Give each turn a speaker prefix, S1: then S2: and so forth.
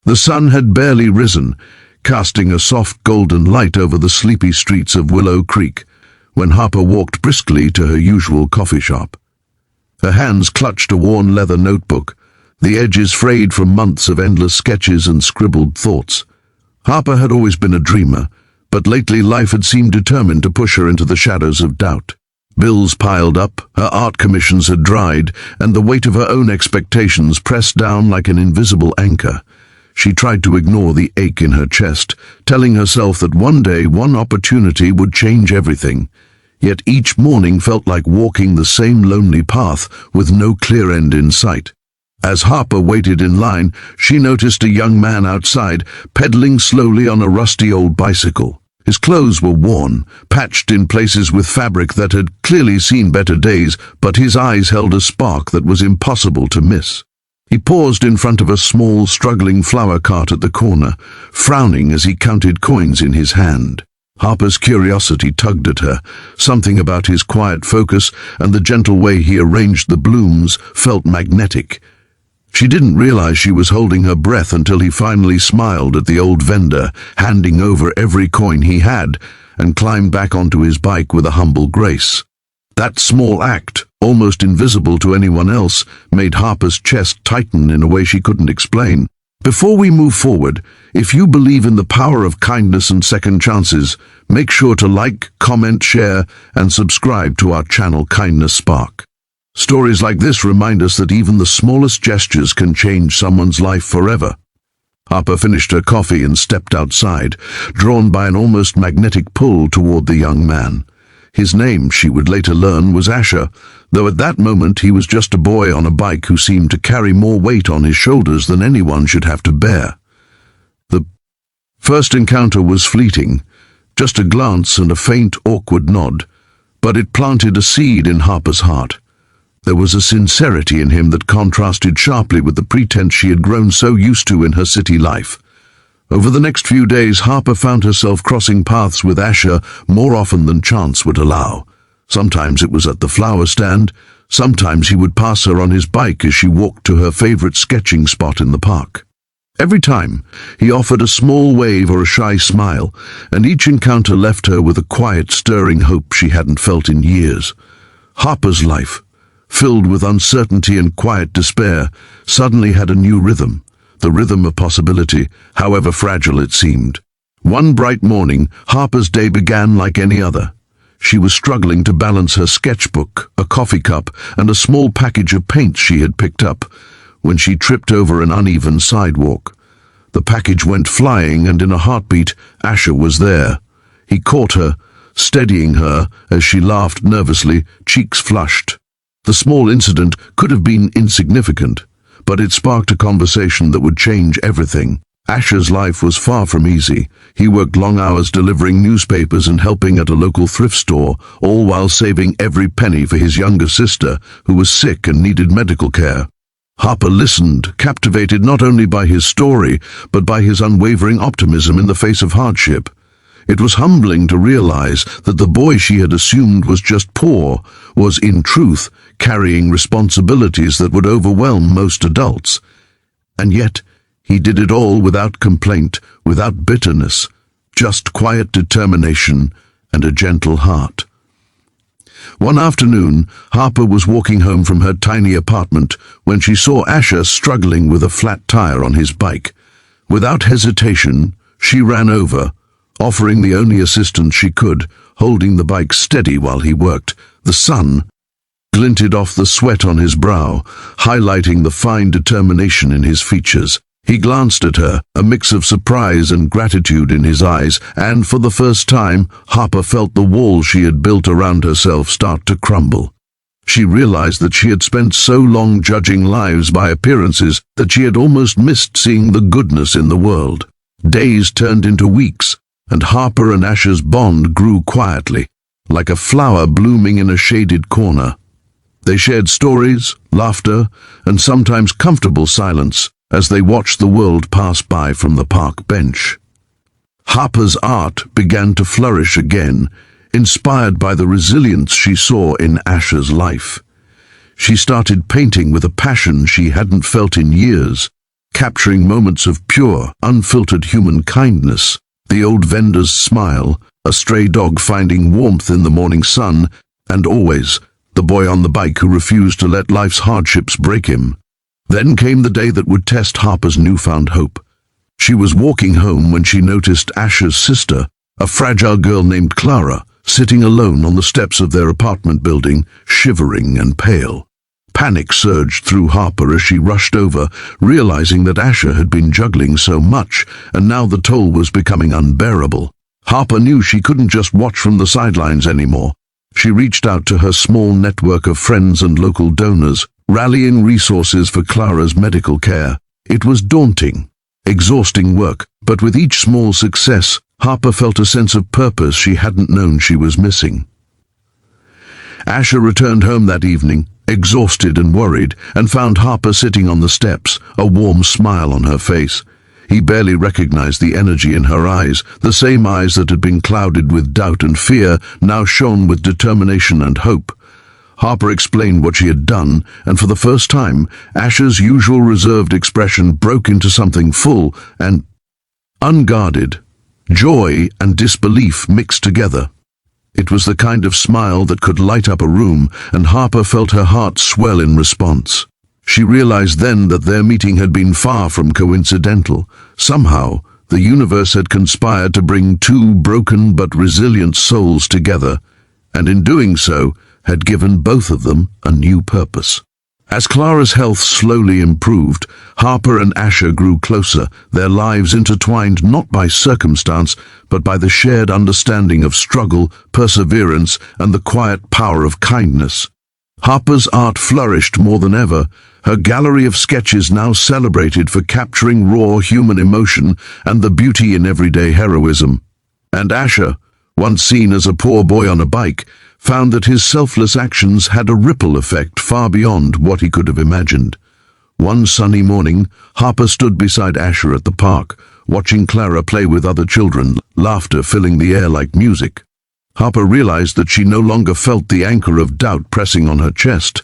S1: The sun had barely risen, casting a soft golden light over the sleepy streets of Willow Creek, when Harper walked briskly to her usual coffee shop. Her hands clutched a worn leather notebook, the edges frayed from months of endless sketches and scribbled thoughts. Harper had always been a dreamer, but lately life had seemed determined to push her into the shadows of doubt. Bills piled up, her art commissions had dried, and the weight of her own expectations pressed down like an invisible anchor. She tried to ignore the ache in her chest, telling herself that one day one opportunity would change everything. Yet each morning felt like walking the same lonely path with no clear end in sight. As Harper waited in line, she noticed a young man outside, pedaling slowly on a rusty old bicycle. His clothes were worn, patched in places with fabric that had clearly seen better days, but his eyes held a spark that was impossible to miss. He paused in front of a small, struggling flower cart at the corner, frowning as he counted coins in his hand. Harper's curiosity tugged at her. Something about his quiet focus and the gentle way he arranged the blooms felt magnetic. She didn't realize she was holding her breath until he finally smiled at the old vendor, handing over every coin he had, and climbed back onto his bike with a humble grace. That small act, almost invisible to anyone else, made Harper's chest tighten in a way she couldn't explain. Before we move forward, if you believe in the power of kindness and second chances, make sure to like, comment, share, and subscribe to our channel Kindness Spark. Stories like this remind us that even the smallest gestures can change someone's life forever. Harper finished her coffee and stepped outside, drawn by an almost magnetic pull toward the young man. His name, she would later learn, was Asher, though at that moment he was just a boy on a bike who seemed to carry more weight on his shoulders than anyone should have to bear. The first encounter was fleeting, just a glance and a faint, awkward nod, but it planted a seed in Harper's heart. There was a sincerity in him that contrasted sharply with the pretense she had grown so used to in her city life. Over the next few days, Harper found herself crossing paths with Asher more often than chance would allow. Sometimes it was at the flower stand, sometimes he would pass her on his bike as she walked to her favorite sketching spot in the park. Every time, he offered a small wave or a shy smile, and each encounter left her with a quiet, stirring hope she hadn't felt in years. Harper's life, filled with uncertainty and quiet despair, suddenly had a new rhythm, the rhythm of possibility, however fragile it seemed. One bright morning, Harper's day began like any other. She was struggling to balance her sketchbook, a coffee cup, and a small package of paints she had picked up, when she tripped over an uneven sidewalk. The package went flying, and in a heartbeat, Asher was there. He caught her, steadying her as she laughed nervously, cheeks flushed. The small incident could have been insignificant, but it sparked a conversation that would change everything. Asher's life was far from easy. He worked long hours delivering newspapers and helping at a local thrift store, all while saving every penny for his younger sister, who was sick and needed medical care. Harper listened, captivated not only by his story, but by his unwavering optimism in the face of hardship. It was humbling to realize that the boy she had assumed was just poor was, in truth, carrying responsibilities that would overwhelm most adults. And yet, he did it all without complaint, without bitterness, just quiet determination and a gentle heart. One afternoon, Harper was walking home from her tiny apartment when she saw Asher struggling with a flat tire on his bike. Without hesitation, she ran over, offering the only assistance she could, holding the bike steady while he worked. The sun glinted off the sweat on his brow, highlighting the fine determination in his features. He glanced at her, a mix of surprise and gratitude in his eyes, and for the first time, Harper felt the wall she had built around herself start to crumble. She realized that she had spent so long judging lives by appearances that she had almost missed seeing the goodness in the world. Days turned into weeks, and Harper and Asher's bond grew quietly, like a flower blooming in a shaded corner. They shared stories, laughter, and sometimes comfortable silence as they watched the world pass by from the park bench. Harper's art began to flourish again, inspired by the resilience she saw in Asher's life. She started painting with a passion she hadn't felt in years, capturing moments of pure, unfiltered human kindness. The old vendor's smile, a stray dog finding warmth in the morning sun, and always the boy on the bike who refused to let life's hardships break him. Then came the day that would test Harper's newfound hope. She was walking home when she noticed Asher's sister, a fragile girl named Clara, sitting alone on the steps of their apartment building, shivering and pale. Panic surged through Harper as she rushed over, realizing that Asher had been juggling so much, and now the toll was becoming unbearable. Harper knew she couldn't just watch from the sidelines anymore. She reached out to her small network of friends and local donors, rallying resources for Clara's medical care. It was daunting, exhausting work, but with each small success, Harper felt a sense of purpose she hadn't known she was missing. Asher returned home that evening, exhausted and worried, and found Harper sitting on the steps, a warm smile on her face. He barely recognized the energy in her eyes. The same eyes that had been clouded with doubt and fear now shone with determination and hope. Harper explained what she had done, and for the first time, Asher's usual reserved expression broke into something full and unguarded. Joy and disbelief mixed together. It was the kind of smile that could light up a room, and Harper felt her heart swell in response. She realized then that their meeting had been far from coincidental. Somehow, the universe had conspired to bring two broken but resilient souls together, and in doing so, had given both of them a new purpose. As Clara's health slowly improved, Harper and Asher grew closer, their lives intertwined not by circumstance, but by the shared understanding of struggle, perseverance, and the quiet power of kindness. Harper's art flourished more than ever, her gallery of sketches now celebrated for capturing raw human emotion and the beauty in everyday heroism. And Asher, once seen as a poor boy on a bike, found that his selfless actions had a ripple effect far beyond what he could have imagined. One sunny morning, Harper stood beside Asher at the park, watching Clara play with other children, laughter filling the air like music. Harper realized that she no longer felt the anchor of doubt pressing on her chest.